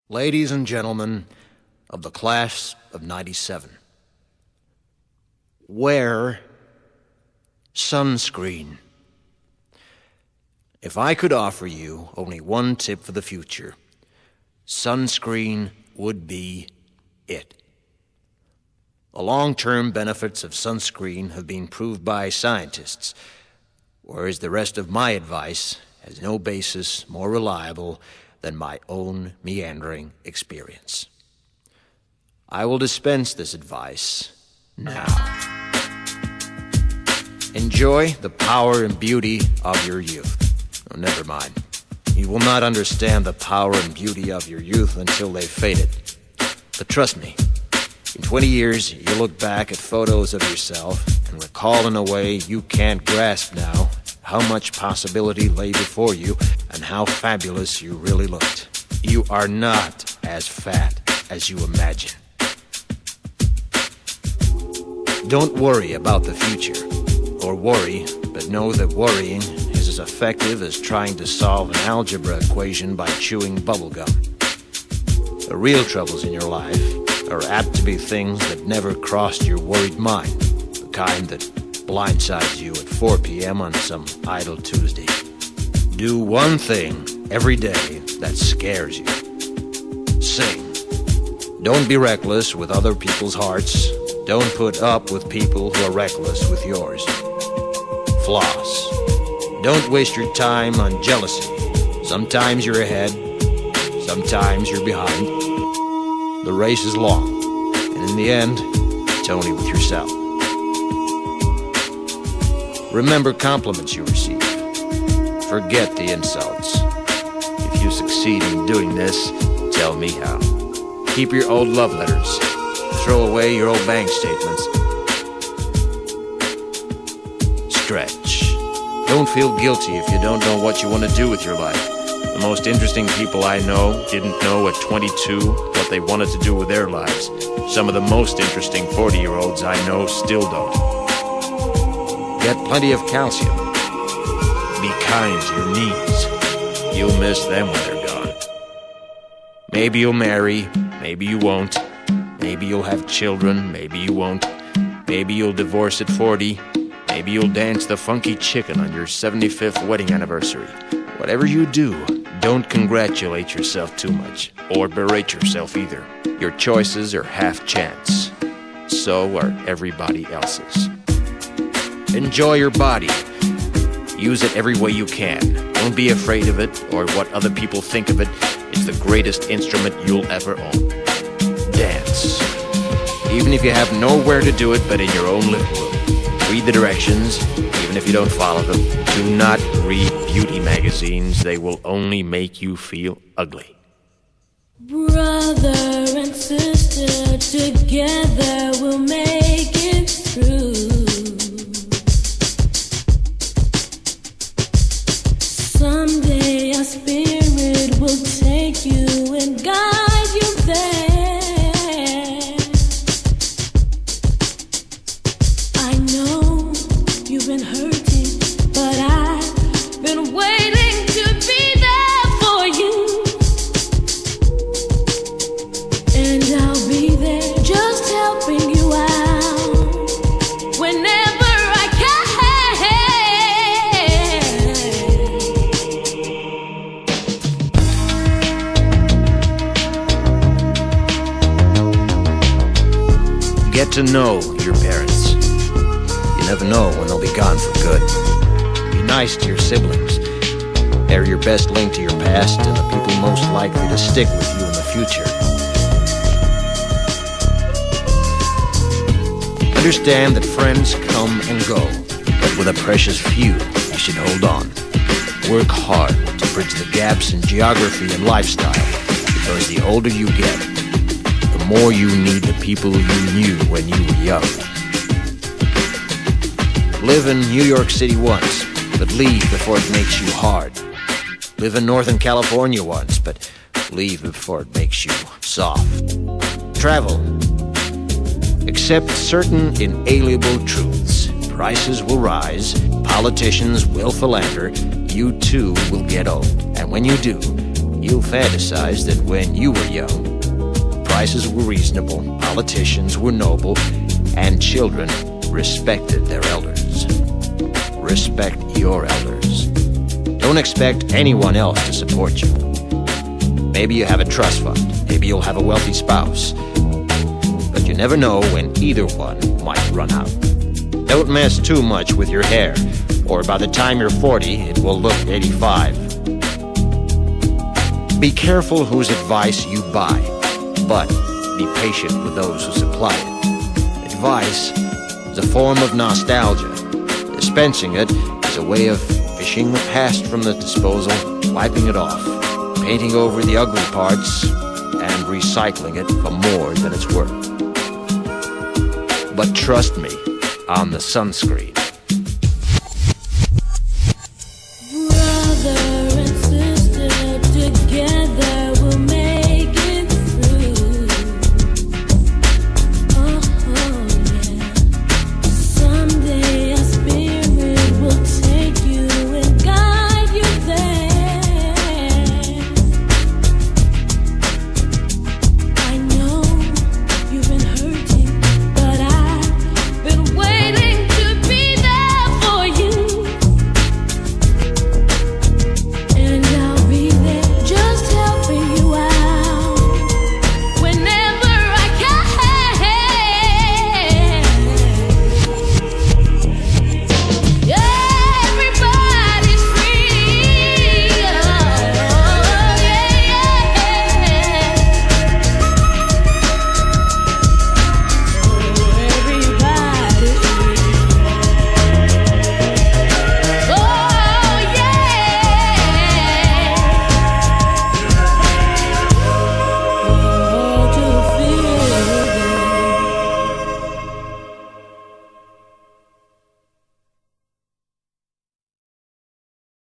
Ladies and gentlemen of the class of '97, wear sunscreen. If I could offer you only one tip for the future, sunscreen would be it. The long-term benefits of sunscreen have been proved by scientists, whereas the rest of my advice has no basis more reliable than my own meandering experience. I will dispense this advice now. Enjoy the power and beauty of your youth. Oh, never mind. You will not understand the power and beauty of your youth until they've faded. But trust me, in 20 years, you'll look back at photos of yourself and recall in a way you can't grasp now how much possibility lay before you and how fabulous you really looked. You are not as fat as you imagine. Don't worry about the future, or worry, but know that worrying is as effective as trying to solve an algebra equation by chewing bubblegum. The real troubles in your life are apt to be things that never crossed your worried mind, the kind that blindsides you at 4 p.m. on some idle Tuesday. Do one thing every day that scares you. Sing. Don't be reckless with other people's hearts. Don't put up with people who are reckless with yours. Floss. Don't waste your time on jealousy. Sometimes you're ahead, sometimes you're behind. The race is long, and in the end, it's only with yourself. Remember compliments you receive. Forget the insults. If you succeed in doing this, tell me how. Keep your old love letters. Throw away your old bank statements. Stretch. Don't feel guilty if you don't know what you want to do with your life. The most interesting people I know didn't know at 22 what they wanted to do with their lives. Some of the most interesting 40-year-olds I know still don't. Get plenty of calcium. Be kind to your knees. You'll miss them when they're gone. Maybe you'll marry, maybe you won't. Maybe you'll have children, maybe you won't. Maybe you'll divorce at 40. Maybe you'll dance the funky chicken on your 75th wedding anniversary. Whatever you do, don't congratulate yourself too much, or berate yourself either. Your choices are half chance. So are everybody else's. Enjoy your body. Use it every way you can. Don't be afraid of it or what other people think of it. It's the greatest instrument you'll ever own. Dance. Even if you have nowhere to do it but in your own living room. Read the directions, even if you don't follow them. Do not read beauty magazines. They will only make you feel ugly. Brother and sister, together we'll make it through. Someday our spirit will take you and guide you there. I know you've been hurting, but I've been waiting to be there for you. And I'll be there just helping you out whenever I can. Get to know your parents. You never know when they'll be gone for good. Be nice to your siblings. They're your best link to your past and the people most likely to stick with you in the future. Understand that friends come and go, but with a precious few, you should hold on. Work hard to bridge the gaps in geography and lifestyle, because the older you get, the more you need the people you knew when you were young. Live in New York City once, but leave before it makes you hard. Live in Northern California once, but leave before it makes you soft. Travel. Accept certain inalienable truths. Prices will rise, politicians will philander, you too will get old. And when you do, you You'll fantasize that when you were young, prices were reasonable, politicians were noble, and children respected their elders. Respect your elders. Don't expect anyone else to support you. Maybe you have a trust fund. Maybe you'll have a wealthy spouse. But you never know when either one might run out. Don't mess too much with your hair, or by the time you're 40, it will look 85. Be careful whose advice you buy, but be patient with those who supply it. Advice is a form of nostalgia. Dispensing it is a way of fishing the past from the disposal, wiping it off, painting over the ugly parts, and recycling it for more than it's worth. But trust me on the sunscreen.